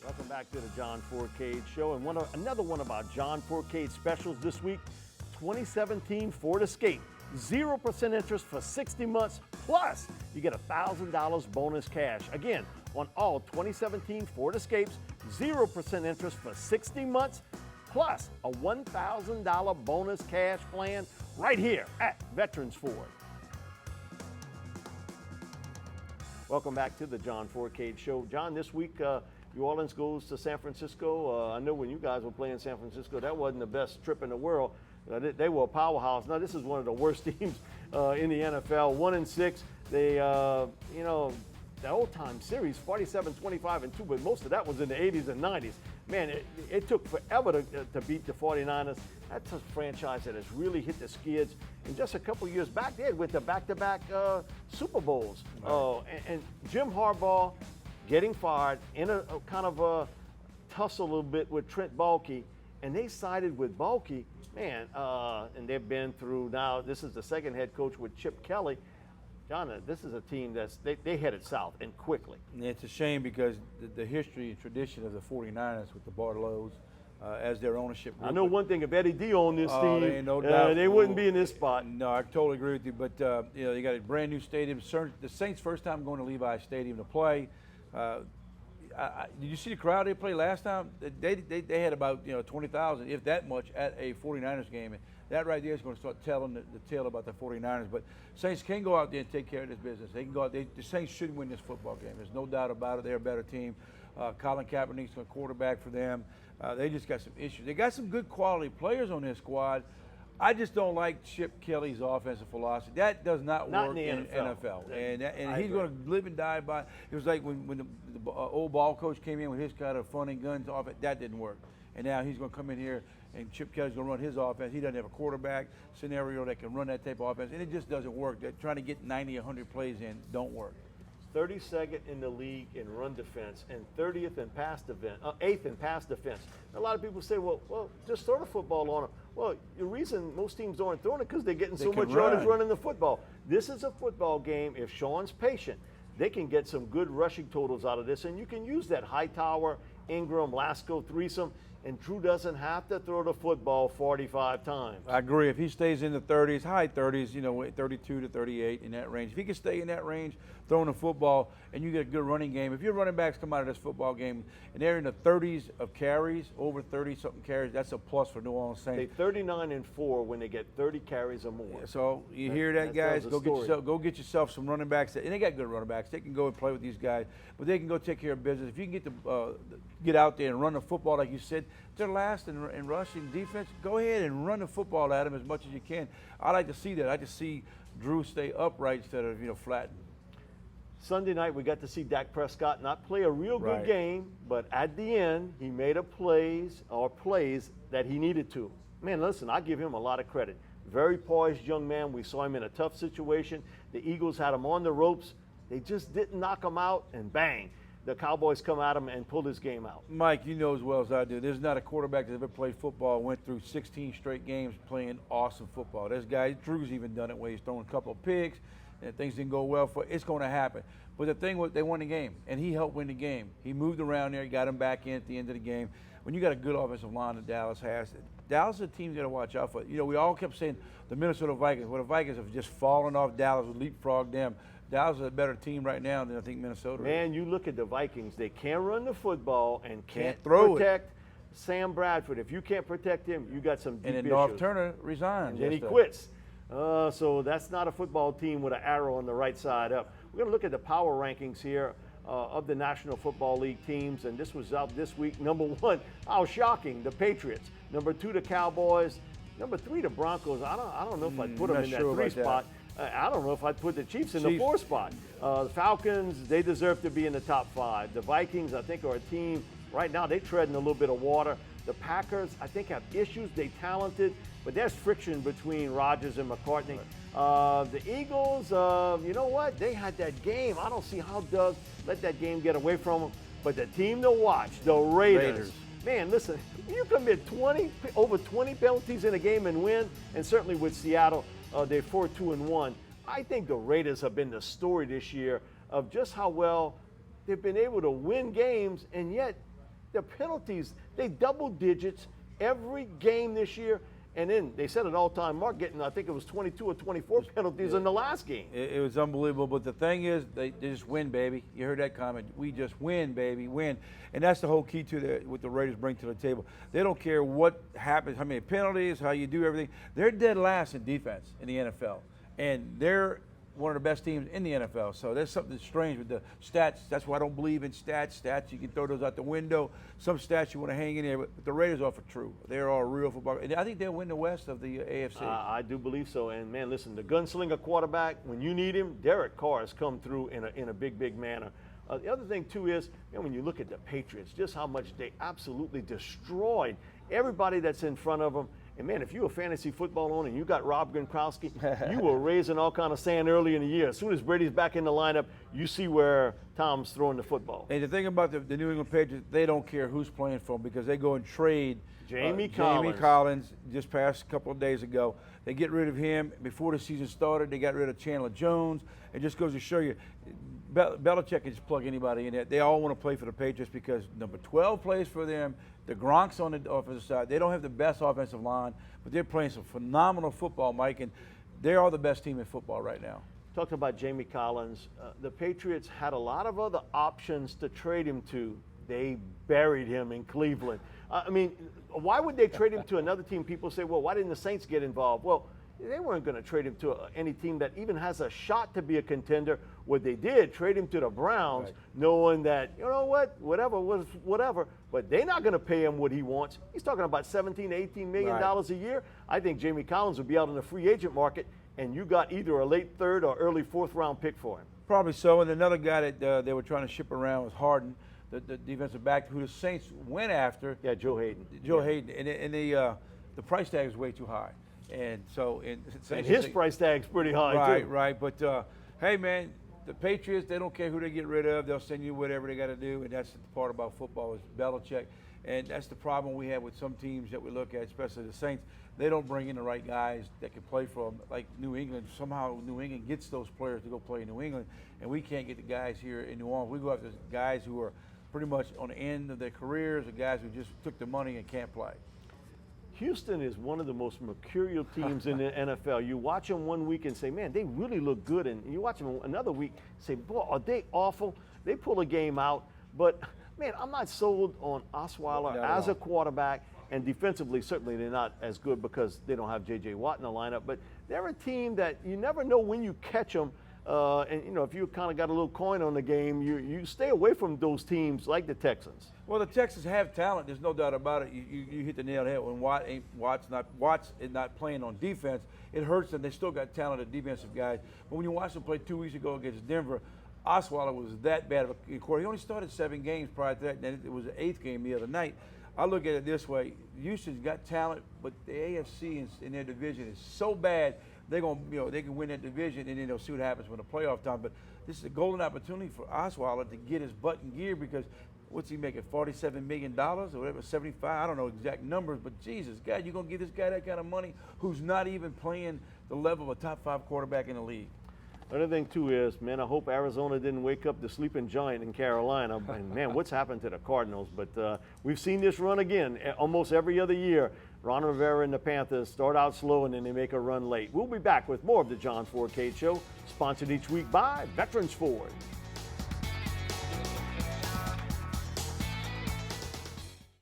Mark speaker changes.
Speaker 1: Welcome back to the John Fourcade Show, and another one of our John Fourcade specials this week, 2017 Ford Escape. 0% interest for 60 months, plus you get $1,000 bonus cash. Again, on all 2017 Ford Escapes, 0% interest for 60 months, plus a $1,000 bonus cash plan right here at Veterans Ford. Welcome back to the John Fourcade Show. John, this week, New Orleans goes to San Francisco. I know when you guys were playing San Francisco, that wasn't the best trip in the world. They were a powerhouse. Now, this is one of the worst teams in the NFL. 1-6. They, the old-time series, 47-25-2, but most of that was in the 80s and 90s. Man, it took forever to beat the 49ers. That's a franchise that has really hit the skids. And just a couple years back, they went to back-to-back Super Bowls. Right. And Jim Harbaugh getting fired in a kind of a tussle a little bit with Trent Baalke, and they sided with Baalke. Man, and they've been through now, this is the second head coach with Chip Kelly. John, this is a team they headed south and quickly.
Speaker 2: It's a shame because the history and tradition of the 49ers with the Barlows as their ownership group.
Speaker 1: I know one thing, if Eddie D owned this team,
Speaker 2: there ain't no doubt.
Speaker 1: They wouldn't be in this spot.
Speaker 2: No, I totally agree with you, but they got a brand new stadium. The Saints' first time going to Levi Stadium to play. Did you see the crowd they played last time? They had about 20,000, if that much, at a 49ers game. And that right there is going to start telling the tale about the 49ers. But Saints can go out there and take care of this business. They can go out there. The Saints should win this football game. There's no doubt about it. They're a better team. Colin Kaepernick's a quarterback for them. They just got some issues. They got some good quality players on this squad. I just don't like Chip Kelly's offensive philosophy. That does not work in the NFL. And he's going to live and die by it. It was like when the old ball coach came in with his kind of fun and guns offense. That didn't work. And now he's going to come in here, and Chip Kelly's going to run his offense. He doesn't have a quarterback scenario that can run that type of offense, and it just doesn't work. They're trying to get 90, 100 plays in. Don't work.
Speaker 1: 32nd in the league in run defense and 30th in pass defense, 8th in pass defense. A lot of people say, well, just throw the football on them. Well, the reason most teams aren't throwing it because they're getting so much yardage running the football. This is a football game. If Sean's patient, they can get some good rushing totals out of this, and you can use that Hightower, Ingram, Lasco threesome, and Drew doesn't have to throw the football 45 times.
Speaker 2: I agree. If he stays in the 30s, high 30s, 32 to 38 in that range. If he can stay in that range, throwing the football, and you get a good running game. If your running backs come out of this football game and they're in the 30s of carries, over 30-something carries, that's a plus for New Orleans Saints.
Speaker 1: They're 39-4 when they get 30 carries or more.
Speaker 2: Yeah, so you hear that, guys? Go get yourself some running backs. And they got good running backs. They can go and play with these guys, but they can go take care of business. If you can get out there and run the football, like you said, they're last in rushing defense. Go ahead and run the football at them as much as you can. I like to see that. I like to see Drew stay upright instead of flattened.
Speaker 1: Sunday night, we got to see Dak Prescott not play a real good game, but at the end, he made plays that he needed to. Man, listen, I give him a lot of credit. Very poised young man. We saw him in a tough situation. The Eagles had him on the ropes. They just didn't knock him out, and bang, the Cowboys come at him and pulled his game out.
Speaker 2: Mike, you know as well as I do, there's not a quarterback that's ever played football, went through 16 straight games playing awesome football. This guy, Drew's even done it where he's thrown a couple of picks, and things didn't go well for it. It's going to happen. But the thing was, they won the game, and he helped win the game. He moved around there, got him back in at the end of the game. When you got a good offensive line that Dallas has, Dallas is a team you got to watch out for. We all kept saying the Minnesota Vikings. Well, the Vikings have just fallen off Dallas, would leapfrog them. Dallas is a better team right now than I think Minnesota is.
Speaker 1: Man, you look at the Vikings. They can't run the football and can't
Speaker 2: protect
Speaker 1: Sam Bradford. If you can't protect him, you got some deep issues.
Speaker 2: And then North Turner resigns.
Speaker 1: And he quits. So that's not a football team with an arrow on the right side up. We're going to look at the power rankings here of the National Football League teams, and this was out this week. Number 1, how shocking, the Patriots. Number 2, the Cowboys. Number 3, the Broncos. I don't know if I'd put them in that 3 spot. I don't know if I'd put the Chiefs in the 4 spot. The Falcons, they deserve to be in the top 5. The Vikings, I think, are a team right now. They're treading a little bit of water. The Packers, I think, have issues. They're talented, but there's friction between Rodgers and McCartney. The Eagles, you know what? They had that game. I don't see how Doug let that game get away from them. But the team to watch, the Raiders. Man, listen, you commit over 20 penalties in a game and win, and certainly with Seattle, they're 4-2-1. I think the Raiders have been the story this year of just how well they've been able to win games, and yet the penalties, they double digits every game this year. And then they set an all-time mark getting, I think it was 22 or 24 penalties in the last game.
Speaker 2: It was unbelievable. But the thing is, they just win, baby. You heard that comment. We just win, baby, win. And that's the whole key to what the Raiders bring to the table. They don't care what happens, how many penalties, how you do everything. They're dead last in defense in the NFL. And they're one of the best teams in the NFL. So there's something strange with the stats. That's why I don't believe in stats. Stats, you can throw those out the window. Some stats you want to hang in there, but the Raiders are for true. They're all real football. And I think they'll win the West of the AFC.
Speaker 1: I do believe so. And, man, listen, the gunslinger quarterback, when you need him, Derek Carr has come through in a big, big manner. The other thing, too, is when you look at the Patriots, just how much they absolutely destroyed everybody that's in front of them. And, man, if you're a fantasy football owner and you got Rob Gronkowski, you were raising all kind of sand early in the year. As soon as Brady's back in the lineup, you see where Tom's throwing the football.
Speaker 2: And the thing about the New England Patriots, they don't care who's playing for them because they go and trade
Speaker 1: Jamie
Speaker 2: Collins just passed a couple of days ago. They get rid of him. Before the season started, they got rid of Chandler Jones. It just goes to show you, Belichick can just plug anybody in there. They all want to play for the Patriots because number 12 plays for them. The Gronk's on the offensive side. They don't have the best offensive line, but they're playing some phenomenal football, Mike, and they are the best team in football right now.
Speaker 1: Talking about Jamie Collins, the Patriots had a lot of other options to trade him to. They buried him in Cleveland. I mean, why would they trade him to another team? People say, well, why didn't the Saints get involved? Well, they weren't going to trade him to any team that even has a shot to be a contender. What they did, trade him to the Browns, right, knowing that, you know what, whatever was whatever, but they're not going to pay him what he wants. He's talking about $17, $18 million a year. I think Jamie Collins would be out in the free agent market, and you got either a late third or early fourth round pick for him.
Speaker 2: Probably so. And another guy that they were trying to ship around was Harden, the defensive back who the Saints went after.
Speaker 1: Yeah, Joe Hayden.
Speaker 2: Hayden, and the price tag is way too high. And so,
Speaker 1: and his price tag's pretty high, too.
Speaker 2: Right. But, hey, man, the Patriots, they don't care who they get rid of. They'll send you whatever they got to do, and that's the part about football is Belichick. And that's the problem we have with some teams that we look at, especially the Saints. They don't bring in the right guys that can play for them, like New England. Somehow New England gets those players to go play in New England, and we can't get the guys here in New Orleans. We go after guys who are pretty much on the end of their careers, the guys who just took the money and can't play.
Speaker 1: Houston is one of the most mercurial teams in the NFL. You watch them one week and say, man, they really look good. And you watch them another week and say, boy, are they awful? They pull a game out. But, man, I'm not sold on Osweiler as a quarterback. And defensively, certainly they're not as good because they don't have J.J. Watt in the lineup. But they're a team that you never know when you catch them. And, you know, if you kind of got a little coin on the game, you stay away from those teams like the Texans.
Speaker 2: Well, the Texans have talent. There's no doubt about it. You hit the nail on the head. When Watts is not playing on defense, it hurts them. They still got talented defensive guys. But when you watch them play 2 weeks ago against Denver, Osweiler was that bad of a quarterback. He only started 7 games prior to that, and then it was the 8th game the other night. I look at it this way. Houston's got talent, but the AFC in their division is so bad, they're going to, they can win that division, and then they'll see what happens when the playoff time. But this is a golden opportunity for Osweiler to get his butt in gear because what's he making, $47 million or whatever, 75? I don't know exact numbers, but Jesus, God, you're going to give this guy that kind of money who's not even playing the level of a top 5 quarterback in the league.
Speaker 1: Another thing, too, is, man, I hope Arizona didn't wake up the sleeping giant in Carolina. And, man, what's happened to the Cardinals? But we've seen this run again almost every other year. Ron Rivera and the Panthers start out slow, and then they make a run late. We'll be back with more of the John Fourcade Show, sponsored each week by Veterans Ford.